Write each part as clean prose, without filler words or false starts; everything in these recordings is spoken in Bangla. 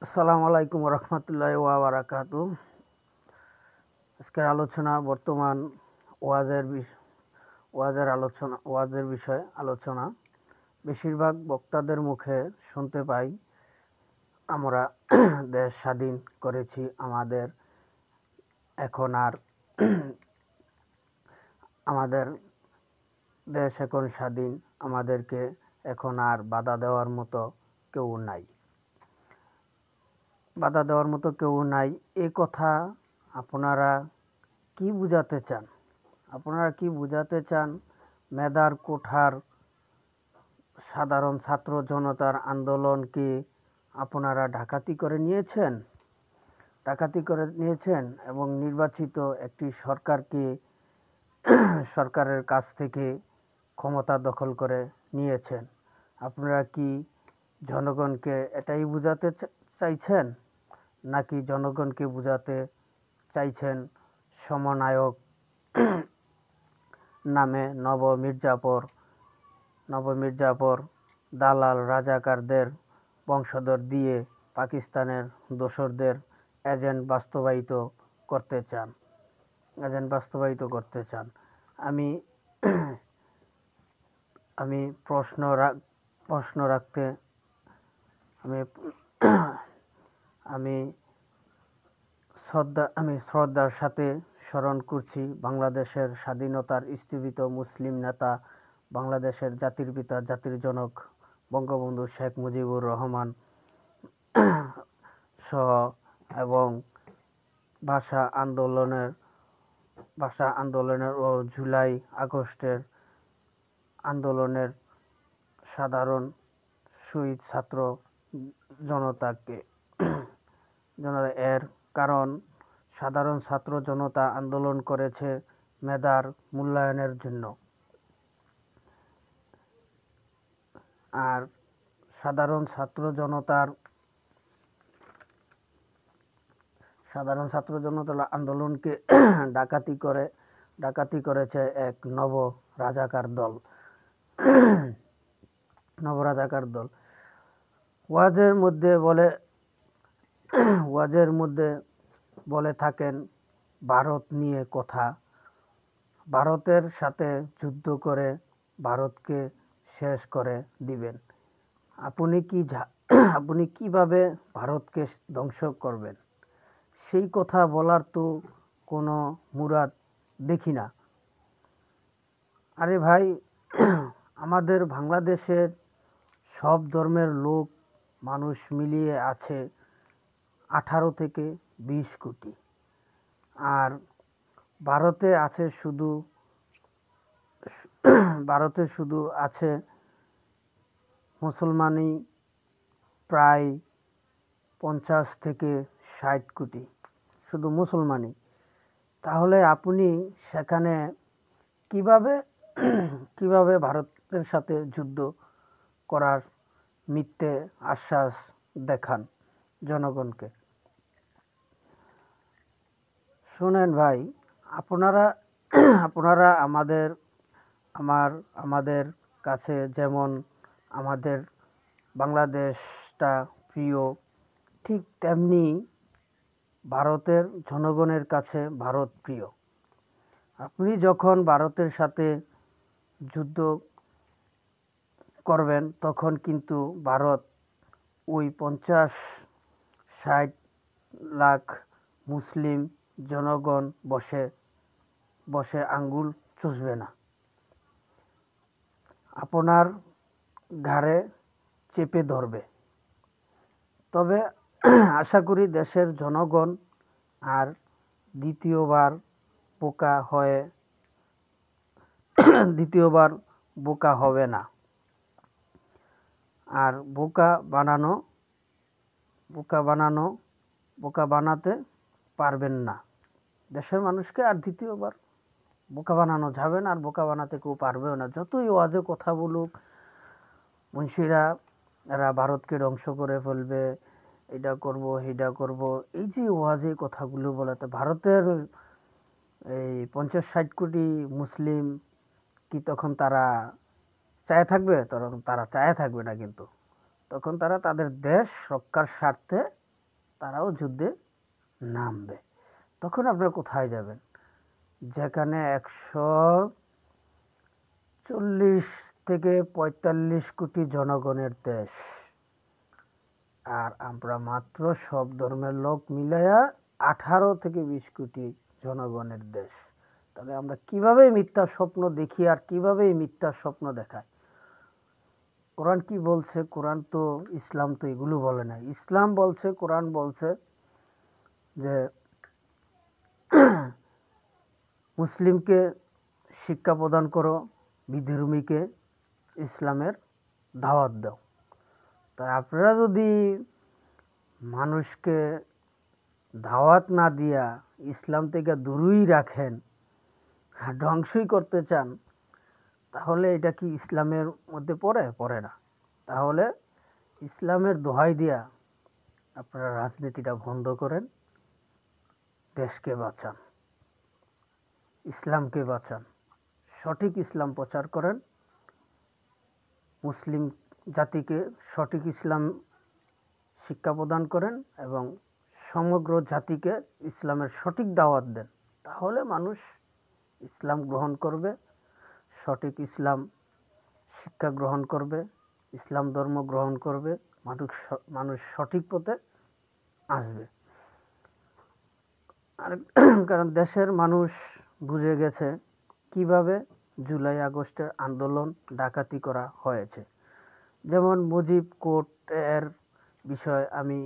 আসসালামু আলাইকুম রহমতুল্লাহ ওয়া বারাকাতু। আজকের আলোচনা বর্তমান ওয়াজের ওয়াজের বিষয়ে আলোচনা। বেশিরভাগ বক্তাদের মুখে শুনতে পাই আমরা দেশ স্বাধীন করেছি, আমাদের এখন আর আমাদের দেশ এখন স্বাধীন, আমাদেরকে এখন আর বাধা দেওয়ার মতো কেউ নাই। এই কথা আপনারা কি বুঝাতে চান? মেধার কোঠার সাধারণ ছাত্র জনতার আন্দোলন কি আপনারা ডাকাতি করে নিয়েছেন এবং নির্বাচিত একটি সরকারের কাছ থেকে ক্ষমতা দখল করে নিয়েছেন? আপনারা কি জনগণকে এটাই বুঝাতে চাইছেন, নাকি জনগণকে বুঝাতে চাইছেন সমন্বয়ক নামে নব মির্জাফর দালাল রাজাকারদের বংশধর দিয়ে পাকিস্তানের দোসরদের এজেন্ড বাস্তবায়িত করতে চান? আমি আমি প্রশ্ন রাখতে আমি আমি শ্রদ্ধার সাথে স্মরণ করছি বাংলাদেশের স্বাধীনতার স্থীপিত মুসলিম নেতা, বাংলাদেশের জাতির পিতা, জাতির জনক বঙ্গবন্ধু শেখ মুজিবুর রহমান সহ এবং ভাষা আন্দোলনের ও জুলাই আগস্টের আন্দোলনের সাধারণ শহীদ ছাত্র এর কারণ সাধারণ ছাত্র জনতা আন্দোলন করেছে মেধার মূল্যায়নের জন্য। আর সাধারণ ছাত্র জনতার আন্দোলনকে ডাকাতি করেছে এক নব রাজাকার দল। ওয়াজের মধ্যে বলে থাকেন ভারত নিয়ে কথা, ভারতের সাথে যুদ্ধ করে ভারতকে শেষ করে দিবেন। আপনি কিভাবে ভারতকে ধ্বংস করবেন? সেই কথা বলার তো কোনো মুরাদ দেখি না। আরে ভাই, আমাদের বাংলাদেশের সব ধর্মের মানুষ মিলিয়ে আছে 18 থেকে 20 কোটি, আর ভারতে শুধু আছে মুসলমানই প্রায় 50 থেকে 60 কোটি, শুধু মুসলমানই। তাহলে আপনি সেখানে কিভাবে ভারতের সাথে যুদ্ধ করার মিথ্যে আশ্বাস দেখান জনগণকে? শুনেন ভাই, আপনারা আমাদের কাছে যেমন আমাদের বাংলাদেশটা প্রিয়, ঠিক তেমনি ভারতের জনগণের কাছে ভারত প্রিয়। আপনি যখন ভারতের সাথে যুদ্ধ করবেন তখন কিন্তু ভারত ওই 50-60 লাখ মুসলিম জনগণ বসে আঙ্গুল চুষবে না, আপনার ঘাড়ে চেপে ধরবে। তবে আশা করি দেশের জনগণ আর দ্বিতীয়বার বোকা হবে না, আর বোকা বানাতে পারবেন না দেশের মানুষকে। আর দ্বিতীয়বার বোকা বানানো যাবে না, আর বোকা বানাতে কেউ পারবেও না। যতই ওয়াজে কথা বলুক মুন্সিরা, এরা ভারতকে ধ্বংস করে ফেলবে, এটা করব সেটা করব, এই যে ওয়াজে কথাগুলো বলাতে ভারতের এই 50-60 কোটি মুসলিম কি তখন তারা চায় থাকবে? তখন তারা চায় থাকবে না, কিন্তু তখন তারা তাদের দেশ রক্ষার স্বার্থে তারাও যুদ্ধে নামবে। তখন আপনারা কোথায় যাবেন? যেখানে 140 থেকে 45 কোটি জনগণের দেশ, আর আমরা মাত্র সব ধর্মের লোক মিলাইয়া 18 থেকে 20 কোটি জনগণের দেশ। তাহলে আমরা কিভাবে মিথ্যা স্বপ্ন দেখি আর কিভাবে এই মিথ্যা স্বপ্ন দেখায়? কোরআন কি বলছে? কোরআন তো, ইসলাম তো এগুলো বলে না। ইসলাম বলছে, কোরআন বলছে যে মুসলিমকে শিক্ষা প্রদান করো, বিধর্মীকে ইসলামের দাওয়াত দাও। তাই আপনারা যদি মানুষকে দাওয়াত না দিয়া ইসলাম থেকে দূরেই রাখেন, ধ্বংসই করতে চান, তাহলে এটা কি ইসলামের মধ্যে পড়ে? পড়ে না। তাহলে ইসলামের দোহাই দিয়া আপনারা রাজনীতিটা বন্ধ করেন, দেশকে বাঁচান, ইসলামকে বাঁচান, সঠিক ইসলাম প্রচার করেন, মুসলিম জাতিকে সঠিক ইসলাম শিক্ষা প্রদান করেন এবং সমগ্র জাতিকে ইসলামের সঠিক দাওয়াত দেন। তাহলে মানুষ ইসলাম গ্রহণ করবে, সঠিক ইসলাম শিক্ষা গ্রহণ করবে, ইসলাম ধর্ম গ্রহণ করবে, মানুষ সঠিক পথে আসবে। আর কারণ দেশের মানুষ বুঝে গেছে কিভাবে জুলাই আগস্টের আন্দোলন ডাকাতি করা হয়েছে। যেমন মুজিব কোর্টের বিষয় আমি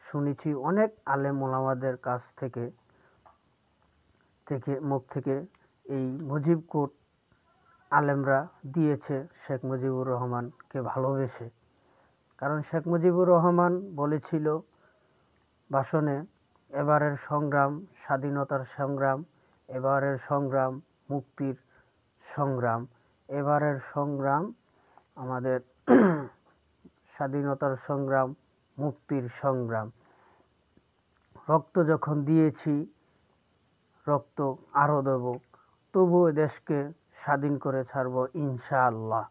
শুনেছি অনেক আলেম ওলামাদের কাছ থেকে মুখ থেকে। এই মুজিব কোর্ট আলেমরা দিয়েছে শেখ মুজিবুর রহমানকে ভালোবেসে। কারণ শেখ মুজিবুর রহমান বলেছিল ভাষণে, এবারের সংগ্রাম স্বাধীনতার সংগ্রাম, এবারের সংগ্রাম মুক্তির সংগ্রাম, এবারের সংগ্রাম আমাদের স্বাধীনতার সংগ্রাম, মুক্তির সংগ্রাম। রক্ত যখন দিয়েছি, রক্ত আরও দেব, তবু দেশকে স্বাধীন করে ছাড়ব ইনশাআল্লাহ।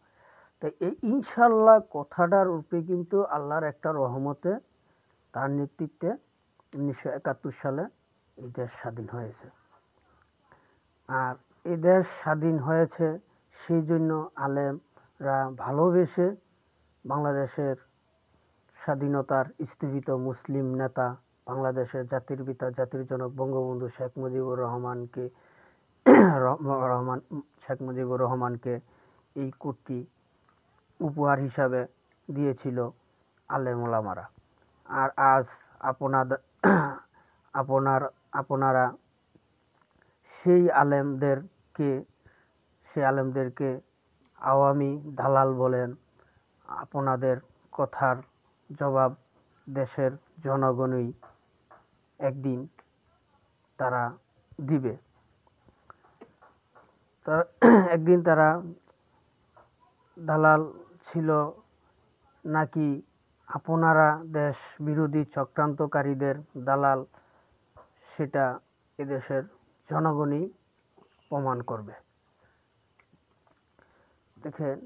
তাই এই ইনশাআল্লাহ কথাটার উপরে কিন্তু আল্লাহর একটা রহমতে, তার নেতৃত্বে 1971 সালে এই দেশ স্বাধীন হয়েছে। আর এই দেশ স্বাধীন হয়েছে সেই জন্য আলেমরা ভালোবেসে বাংলাদেশের স্বাধীনতার স্থীপিত মুসলিম নেতা, বাংলাদেশের জাতির পিতা, জাতির জনক বঙ্গবন্ধু শেখ মুজিবুর রহমানকে এই কোর্টটি উপহার হিসাবে দিয়েছিল আলেম ওলামারা। আর আজ আপনারা সেই আলেমদেরকে আওয়ামী দালাল বলেন। আপনাদের কথার জবাব দেশের জনগণই একদিন তারা দিবে। একদিন তারা দালাল ছিল নাকি আপনারা দেশ বিরোধী চক্রান্তকারীদের দালাল, সেটা এদেশের জনগণই প্রমাণ করবে। দেখেন,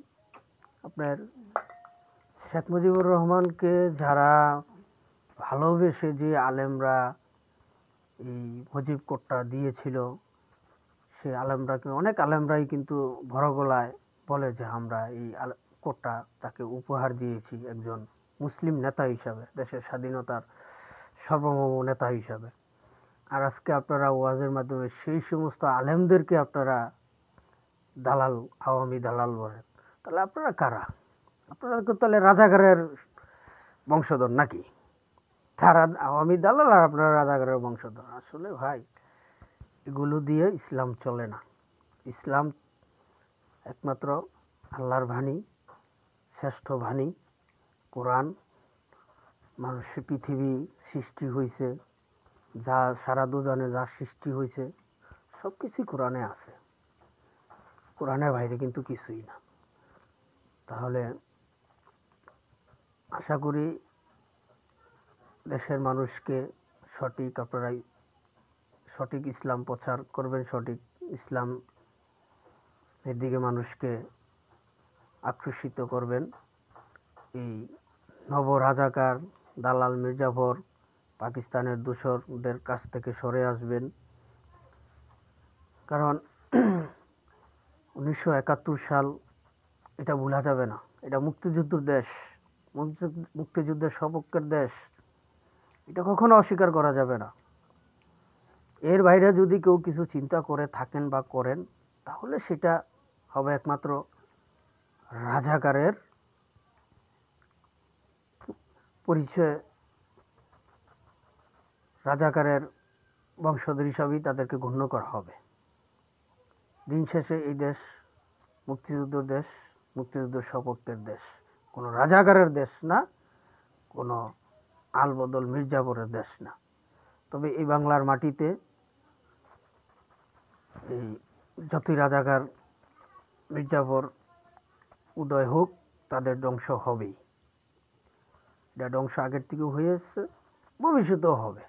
আপনার শেখ মুজিবুর রহমানকে যারা ভালোবেসে যে আলেমরা এই মুজিব কোর্টটা দিয়েছিল, সে অনেক আলেমরাই কিন্তু বড় গলায় বলে যে আমরা এই কোর্টটা তাকে উপহার দিয়েছি একজন মুসলিম নেতা হিসাবে, দেশের স্বাধীনতার সর্বমোম নেতা হিসাবে। আর আজকে আপনারা ওয়াজের মাধ্যমে সেই সমস্ত আলেমদেরকে আপনারা দালাল, আওয়ামী দালাল বলেন। তাহলে আপনারা কারা? আপনারা তাহলে রাজাকারের বংশধর নাকি? তারা আওয়ামী দালাল আর আপনারা রাজাকারের বংশধর। আসলে ভাই, এগুলো দিয়ে ইসলাম চলে না। ইসলাম একমাত্র আল্লাহর বাণী, শ্রেষ্ঠ বাণী কোরআন। মানুষের পৃথিবী সৃষ্টি হয়েছে, যা সারা দুজনে যা সৃষ্টি হয়েছে সব কিছুই কোরআনে আছে। কোরআনের বাইরে কিন্তু কিছুই না। তাহলে আশা করি দেশের মানুষকে আপনারা সঠিক ইসলাম প্রচার করবেন, সঠিক ইসলাম এর দিকে মানুষকে আকর্ষিত করবেন। এই নব রাজাকার, দালাল, মির্জাফর পাকিস্তানের দূষরদের কাছ থেকে সরে আসবেন। কারণ 1971 সাল এটা ভোলা যাবে না। এটা মুক্তিযুদ্ধের দেশ, মুক্তিযুদ্ধের সপক্ষের দেশ, এটা কখনো অস্বীকার করা যাবে না। এর বাইরে যদি কেউ কিছু চিন্তা করে থাকেন বা করেন, তাহলে সেটা হবে একমাত্র রাজাকারের পরিচয়, রাজাকারের বংশধর হিসাবেই তাদেরকে গণ্য করা হবে। দিন শেষে এই দেশ মুক্তিযুদ্ধের দেশ, মুক্তিযুদ্ধের সপক্ষের দেশ, কোনো রাজাকারের দেশ না, কোনো আলবদল মির্জাপুরের দেশ না। তবে এই বাংলার মাটিতে এই যতই রাজাকার মির্জাপুর উদয় হোক, তাদের ধ্বংস হবেই। এটা ধ্বংস আগের থেকেও হয়ে এসছে, ভবিষ্যতেও হবে।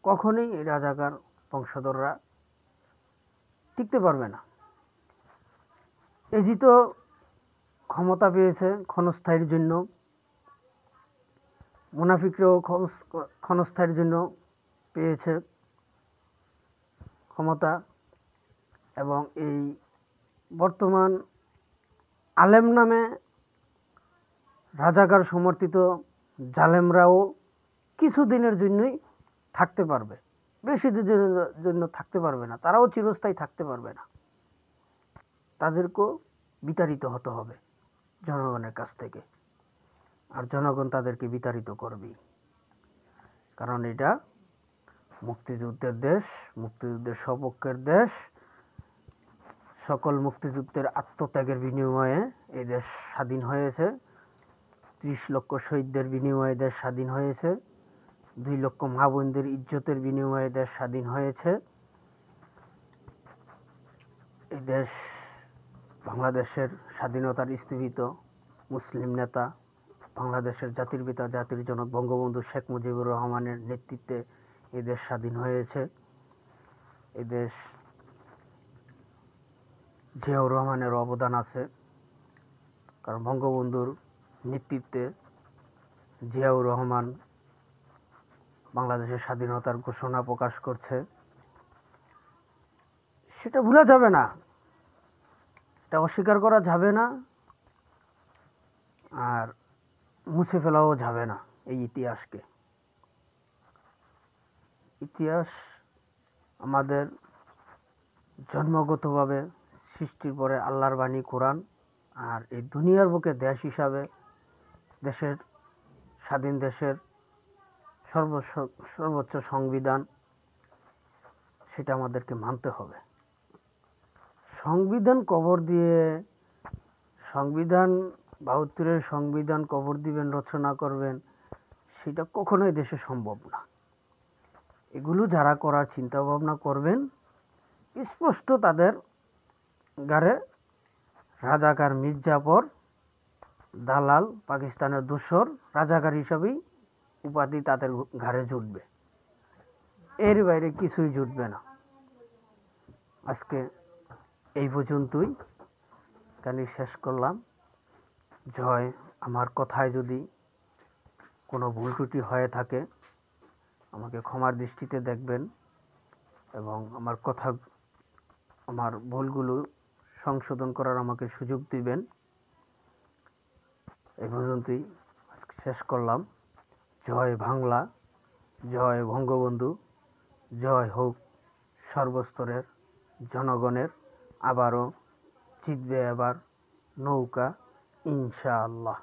কখনোই এই রাজাকার বংশধররা টিকতে পারবে না। এজি তো ক্ষমতা পেয়েছে ক্ষণস্থায়ীর জন্য, মুনাফিকরাও ক্ষণস্থায়ীর জন্য পেয়েছে ক্ষমতা, এবং এই বর্তমান আলেম নামে রাজাকার সমর্থিত জালেমরাও কিছুদিনের জন্যই থাকতে পারবে, বেশি দিনের জন্য থাকতে পারবে না। তারাও চিরস্থায়ী থাকতে পারবে না। তাদেরকেও বিতাড়িত হতে হবে জনগণের কাছ থেকে, আর জনগণ তাদেরকে বিতাড়িত করবেই। কারণ এটা মুক্তিযুদ্ধের দেশ, মুক্তিযুদ্ধের সপক্ষের দেশ। সকল মুক্তিযুদ্ধের আত্মত্যাগের বিনিময়ে এই দেশ স্বাধীন হয়েছে। 30 লক্ষ শহীদদের বিনিময়ে দেশ স্বাধীন হয়েছে। 2 লক্ষ মা বোনদের ইজ্জতের বিনিময়ে দেশ স্বাধীন হয়েছে। এই দেশ বাংলাদেশের স্বাধীনতার স্থীপিত মুসলিম নেতা, বাংলাদেশের জাতির পিতা, জাতির জনক বঙ্গবন্ধু শেখ মুজিবুর রহমানের নেতৃত্বে এই দেশ স্বাধীন হয়েছে। এই দেশ জিয়াউর রহমানের অবদান আছে, কারণ বঙ্গবন্ধুর নেতৃত্বে জিয়াউর রহমান বাংলাদেশের স্বাধীনতার ঘোষণা প্রকাশ করছে। সেটা ভুলা যাবে না, এটা অস্বীকার করা যাবে না, আর মুছে ফেলাও যাবে না এই ইতিহাসকে। ইতিহাস আমাদের জন্মগতভাবে সৃষ্টির পরে আল্লাহর বাণী কোরআন, আর এই দুনিয়ার বুকে দেশ হিসাবে, দেশের স্বাধীন দেশের সর্বোচ্চ সংবিধান, সেটা আমাদেরকে মানতে হবে। সংবিধান কবর দিয়ে, সংবিধান 72-এর সংবিধান কবর দিবেন, রচনা করবেন, সেটা কখনোই দেশে সম্ভব না। এগুলো যারা করার চিন্তা ভাবনা করবেন, স্পষ্ট তাদের গাড়ে রাজাকার, মির্জাফর, দালাল, পাকিস্তানের দোসর, রাজাকার হিসাবেই উপাধি তাদের ঘাড়ে জুটবে। এর বাইরে কিছুই জুটবে না। আজকে এই পর্যন্তই, এখানে শেষ করলাম। জয়। আমার কথায় যদি কোনো ভুল ত্রুটি হয়ে থাকে, আমাকে ক্ষমার দৃষ্টিতে দেখবেন, এবং আমার ভুলগুলো সংশোধন করার আমাকে সুযোগ দিবেন। এই পর্যন্তই শেষ করলাম। জয় বাংলা, জয় বঙ্গবন্ধু, জয় হোক সর্বস্তরের জনগণের। আবারও জিতবে এবার নৌকা, ইনশাআল্লাহ।